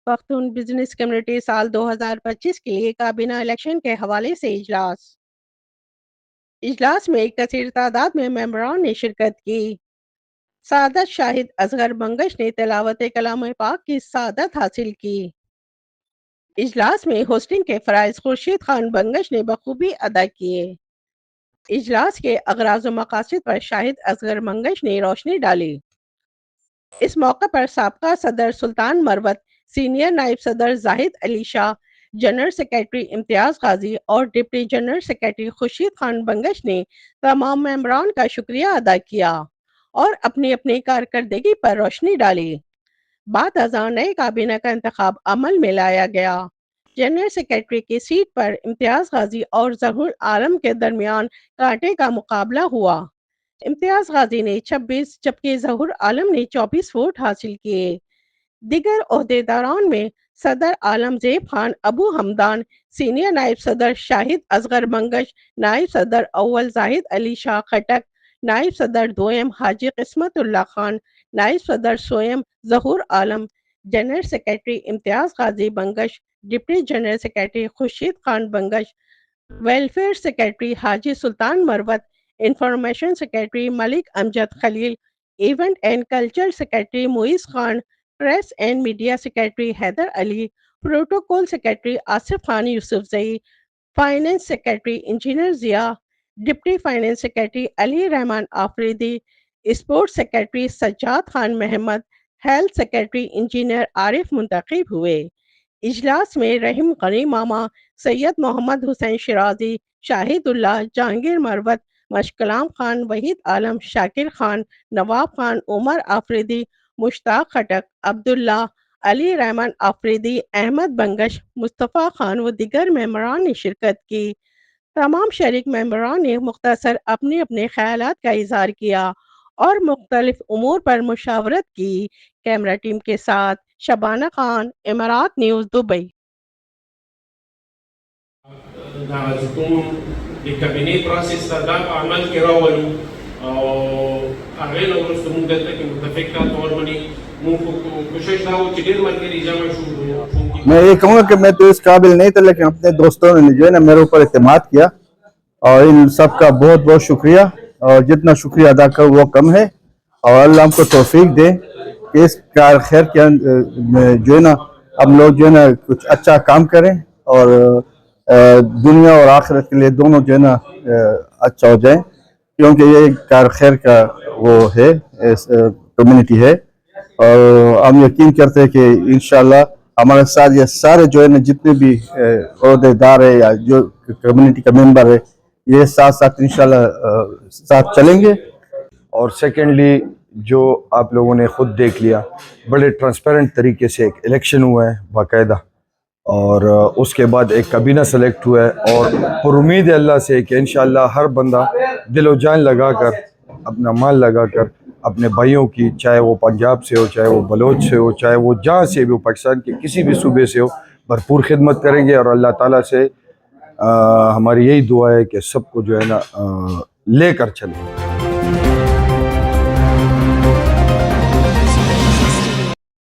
Pakhtun business community سال 2025 کے لیے کابینہ الیکشن کے حوالے سے اجلاس میں ایک کثیر تعداد میں ممبران نے شرکت کی۔ سعادت شاہد اصغر بنگش نے تلاوت کلام پاک کی سعادت حاصل کی۔ اجلاس میں ہوسٹنگ کے فرائض خورشید خان بنگش نے بخوبی ادا کیے۔ اجلاس کے اغراض و مقاصد پر شاہد اصغر بنگش نے روشنی ڈالی۔ اس موقع پر سابقہ صدر سلطان مروت، سینئر نائب صدر زاہد علی شاہ، جنرل سیکریٹری امتیاز غازی اور deputy general secretary Khurshid Khan Bangash نے تمام ممبران کا شکریہ ادا کیا اور اپنی اپنی کارکردگی پر روشنی ڈالی۔ بعد ازاں نئے کابینہ کا انتخاب عمل میں لایا گیا۔ جنرل سیکریٹری کی سیٹ پر امتیاز غازی اور ظہور عالم کے درمیان کانٹے کا مقابلہ ہوا۔ امتیاز غازی نے 26 جبکہ ظہور عالم نے 24 ووٹ حاصل کیے۔ دیگر عہدیداران میں صدر عالم زیب خان ابو حمدان، سینئر نائب صدر شاہد اصغر بنگش، نائب صدر اول زاہد علی شاہ خٹک، نائب صدر دوئم حاجی قسمت اللہ خان، نائب صدر سوئم ظہور عالم، general secretary Imtiaz Ghazi Bangash, deputy general secretary Khurshid Khan Bangash, welfare secretary Haji Sultan Marwat, information secretary Malik Amjad Khalil, event and culture secretary Moiz Khan, press and media secretary Haider Ali, protocol secretary Asif Khan Yousafzai, finance secretary engineer Zia, deputy finance secretary Ali Rehman Afridi, sports secretary Sajjad Khan Muhammad, health secretary engineer Arif منتخب ہوئے۔ اجلاس میں رحیم غنی ماما، سید محمد حسین شرازی، شاہد اللہ، جہانگیر مروت، مشکلام خان، وحید عالم، شاکر خان، نواب خان، عمر آفریدی، مشتاق خٹک، عبداللہ، علی رحمان آفریدی، احمد بنگش، مصطفیٰ خان و دیگر ممبران نے شرکت کی۔ تمام شریک ممبران نے مختصر اپنے اپنے خیالات کا اظہار کیا اور مختلف امور پر مشاورت کی۔ کیمرہ ٹیم کے ساتھ شبانہ خان، امارات نیوز، دبئی۔ د کابینې پروسس ته دا په عمل کې راولو او هغې نه وروسته موږ دلته کې متفق طور باندې موږ کوشش دا وکړو چې ډېر ملګري جمع شو۔ میں یہ کہوں گا کہ میں تو اس قابل نہیں تھا، لیکن اپنے دوستوں نے جو ہے نا میرے اوپر اعتماد کیا اور ان سب کا بہت بہت شکریہ، اور جتنا شکریہ ادا کروں وہ کم ہے، اور اللہ ہم کو توفیق دے کہ اس کار خیر کے جو ہے نا ہم لوگ جو ہے نا کچھ اچھا کام کریں اور دنیا اور آخرت کے لیے دونوں جو ہے نا اچھا ہو جائیں، کیونکہ یہ کار خیر کا وہ ہے کمیونٹی ہے، اور ہم یقین کرتے ہیں کہ انشاءاللہ ہمارے ساتھ یہ سارے جو ہے نا جتنے بھی عہدے دار ہے یا جو کمیونٹی کا ممبر ہے یہ ساتھ ساتھ انشاءاللہ ساتھ چلیں گے۔ اور سیکنڈلی جو آپ لوگوں نے خود دیکھ لیا، بڑے ٹرانسپیرنٹ طریقے سے ایک الیکشن ہوا ہے باقاعدہ، اور اس کے بعد ایک کابینہ سلیکٹ ہوا ہے، اور پر امید ہے اللہ سے کہ انشاءاللہ ہر بندہ دل و جان لگا کر، اپنا مال لگا کر اپنے بھائیوں کی، چاہے وہ پنجاب سے ہو، چاہے وہ بلوچ سے ہو، چاہے وہ جہاں سے بھی ہو، پاکستان کے کسی بھی صوبے سے ہو، بھرپور خدمت کریں گے، اور اللہ تعالیٰ سے ہماری یہی دعا ہے کہ سب کو جو ہے نا لے کر چلیں۔